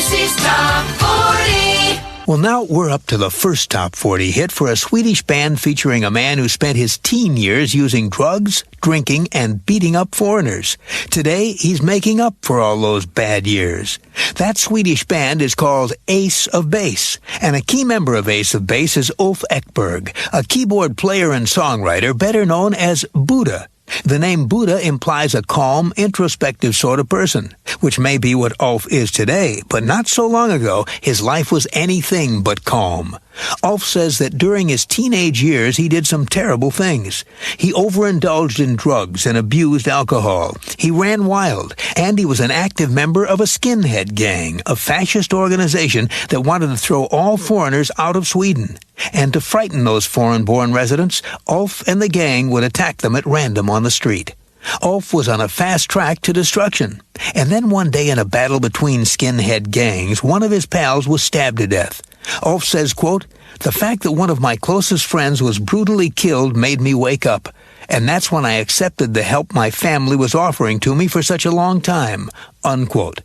Casey's Top 40. Well, now we're up to the first Top 40 hit for a Swedish band featuring a man who spent his teen years using drugs, drinking, and beating up foreigners. Today, he's making up for all those bad years. That Swedish band is called Ace of Base, and a key member of Ace of Base is Ulf Ekberg, a keyboard player and songwriter better known as Buddha. The name Buddha implies a calm, introspective sort of person, which may be what Ulf is today, but not so long ago, his life was anything but calm. Ulf says that during his teenage years, he did some terrible things. He overindulged in drugs and abused alcohol. He ran wild, and he was an active member of a skinhead gang, a fascist organization that wanted to throw all foreigners out of Sweden. And to frighten those foreign-born residents, Ulf and the gang would attack them at random on the street. Ulf was on a fast track to destruction. And then one day in a battle between skinhead gangs, one of his pals was stabbed to death. Ulf says, quote, "The fact that one of my closest friends was brutally killed made me wake up. And that's when I accepted the help my family was offering to me for such a long time," unquote.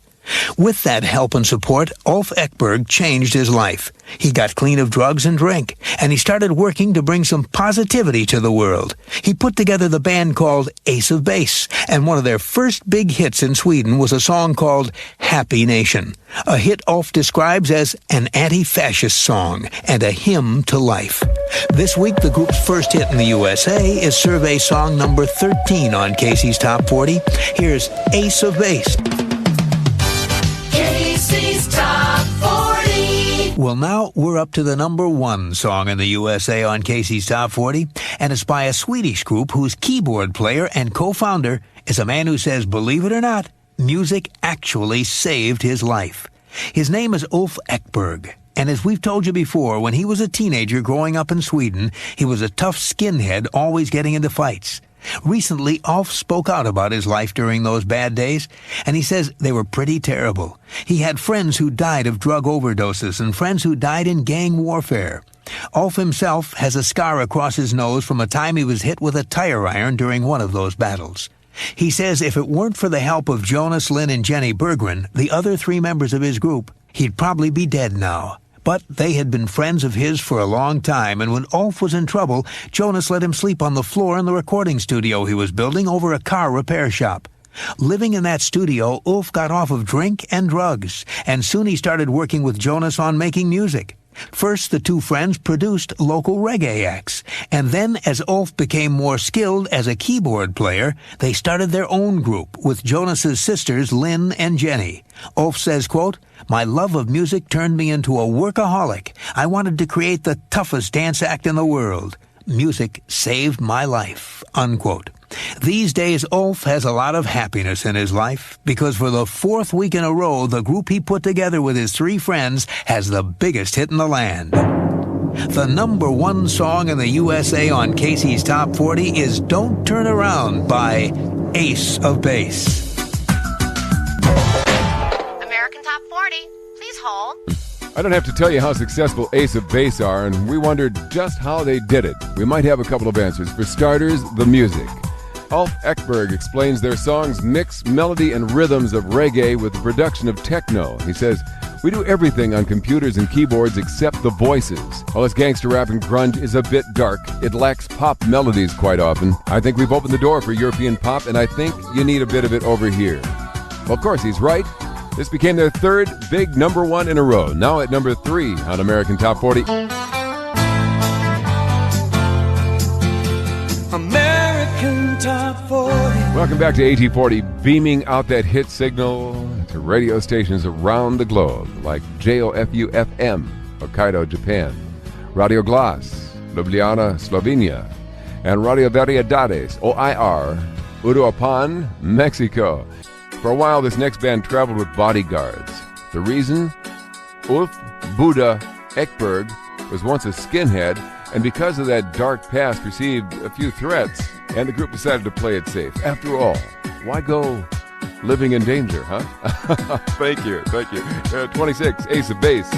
With that help and support, Ulf Ekberg changed his life. He got clean of drugs and drink, and he started working to bring some positivity to the world. He put together the band called Ace of Base, and one of their first big hits in Sweden was a song called Happy Nation, a hit Ulf describes as an anti-fascist song and a hymn to life. This week, the group's first hit in the USA is survey song number 13 on Casey's Top 40. Here's Ace of Base. Casey's Top 40. Well, now we're up to the number one song in the USA on Casey's Top 40, and it's by a Swedish group whose keyboard player and co-founder is a man who says, believe it or not, music actually saved his life. His name is Ulf Ekberg, and as we've told you before, when he was a teenager growing up in Sweden, he was a tough skinhead always getting into fights. Recently, Ulf spoke out about his life during those bad days, and he says they were pretty terrible. He had friends who died of drug overdoses and friends who died in gang warfare. Ulf himself has a scar across his nose from a time he was hit with a tire iron during one of those battles. He says if it weren't for the help of Jonas, Lynn, and Jenny Berggren, the other three members of his group, he'd probably be dead now. But they had been friends of his for a long time, and when Ulf was in trouble, Jonas let him sleep on the floor in the recording studio he was building over a car repair shop. Living in that studio, Ulf got off of drink and drugs, and soon he started working with Jonas on making music. First, the two friends produced local reggae acts, and then as Ulf became more skilled as a keyboard player, they started their own group with Jonas's sisters Lynn and Jenny. Ulf says, quote, "My love of music turned me into a workaholic. I wanted to create the toughest dance act in the world. Music saved my life," unquote. These days, Ulf has a lot of happiness in his life because for the fourth week in a row, the group he put together with his three friends has the biggest hit in the land. The number one song in the USA on Casey's Top 40 is Don't Turn Around by Ace of Base. American Top 40, please hold. I don't have to tell you how successful Ace of Base are, and we wondered just how they did it. We might have a couple of answers. For starters, the music. Ulf Ekberg explains their songs mix melody and rhythms of reggae with the production of techno. He says, "We do everything on computers and keyboards except the voices. While this gangster rap and grunge is a bit dark, it lacks pop melodies quite often. I think we've opened the door for European pop, and I think you need a bit of it over here." Well, of course, he's right. This became their third big number one in a row, now at number 3 on American Top 40. American Top 40. Welcome back to AT40, beaming out that hit signal to radio stations around the globe, like JOFU-FM, Hokkaido, Japan, Radio Glas, Ljubljana, Slovenia, and Radio Variedades, OIR, Uruapan, Mexico. For a while, this next band traveled with bodyguards. The reason? Ulf Buddha Ekberg was once a skinhead, and because of that dark past, received a few threats, and the group decided to play it safe. After all, why go living in danger, huh? Thank you. 26, Ace of Base.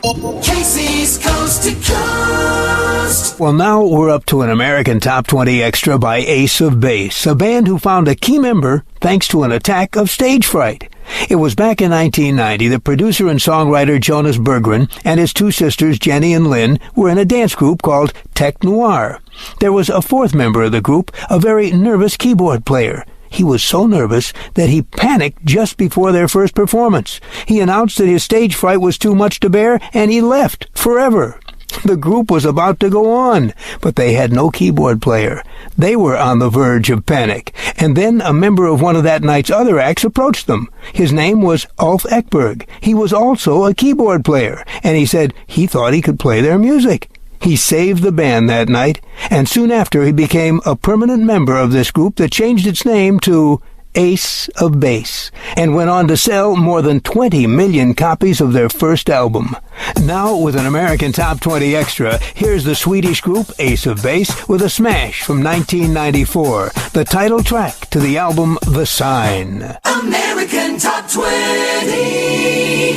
Casey's Coast to Coast. Well, now we're up to an American Top 20 extra by Ace of Base, a band who found a key member thanks to an attack of stage fright. It was back in 1990 that producer and songwriter Jonas Berggren and his two sisters Jenny and Lynn were in a dance group called Tech Noir. There was a fourth member of the group, a very nervous keyboard player. He was so nervous that he panicked just before their first performance. He announced that his stage fright was too much to bear, and he left forever. The group was about to go on, but they had no keyboard player. They were on the verge of panic, and then a member of one of that night's other acts approached them. His name was Ulf Ekberg. He was also a keyboard player, and he said he thought he could play their music. He saved the band that night, and soon after he became a permanent member of this group that changed its name to Ace of Base, and went on to sell more than 20 million copies of their first album. Now, with an American Top 20 extra, here's the Swedish group Ace of Base with a smash from 1994, the title track to the album The Sign. American Top 20.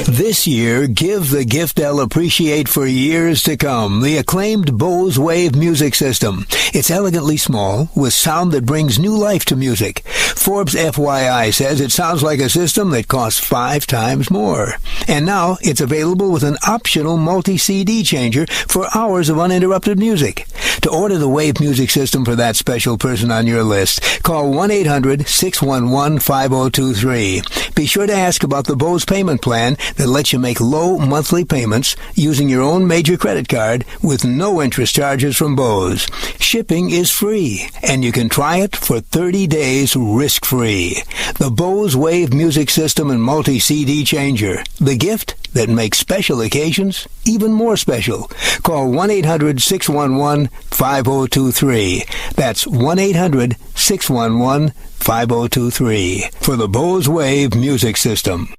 This year, give the gift they'll appreciate for years to come, the acclaimed Bose Wave music system. It's elegantly small, with sound that brings new life to music. Forbes FYI says it sounds like a system that costs 5 times more. And now, it's available with an optional multi-CD changer for hours of uninterrupted music. To order the Wave music system for that special person on your list, call 1-800-611-5023. Be sure to ask about the Bose payment plan that lets you make low monthly payments using your own major credit card with no interest charges from Bose. Shipping is free, and you can try it for 30 days risk-free. The Bose Wave music system and multi-CD changer, the gift that makes special occasions even more special. Call 1-800-611-5023. That's 1-800-611-5023 for the Bose Wave music system.